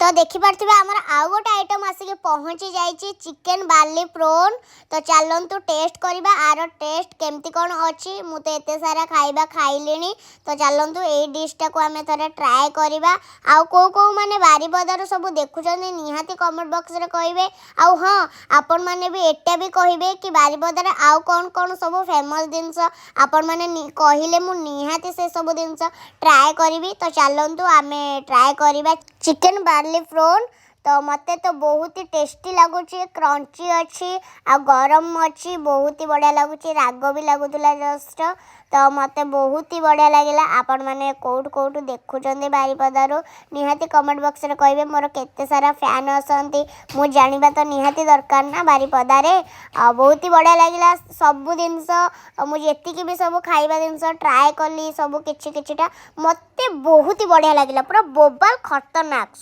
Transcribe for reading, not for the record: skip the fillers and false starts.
तो देखिपे आमर आउ गोटे आइटम आसिक पहुँची जाइए चिकेन बार्ली प्रोन। तो चलतु टेस्ट करवा आर टेस्ट केमती कौन अच्छी मु तो एत सारा खाइबा खाइली। तो चलतु ये डिशटा को आम थे ट्राए करवा आउ कौ मैंने बारिपदार सब देखुं निहाती कमेंट बॉक्स रे कहे। आउ हाँ आपण मैंने भी एटा भी कहे कि बारिपदार आउ कौन कौन सब फेमस जिनस आपण मैंने कहले मु निहाती से सब जिनस ट्राए करी। तो चलतु आम ट्राए करवा चिकेन बार्ली प्रोन। तो मते तो बहुत ही टेस्टी लगुच क्रंची अच्छी आ गरम अच्छी बहुत ही बढ़िया लगुच राग भी लगुला जस्ट। तो मते बहुत ही बढ़िया लगे। आपण मैंने कौट कौट देखुं बारिपदार निहाती कमेंट बॉक्स रे कहे मोर केते सारा फैन असंती मु जानिबा तो निहाती दरकार ना बारिपदारे। बहुत ही बढ़िया लगे सब जिनस मुझे भी सब खाइबा जिनस ट्राए कली सब किछि किछिटा मते बहुत ही बढ़िया लगे पूरा बोबाल खतरनाक।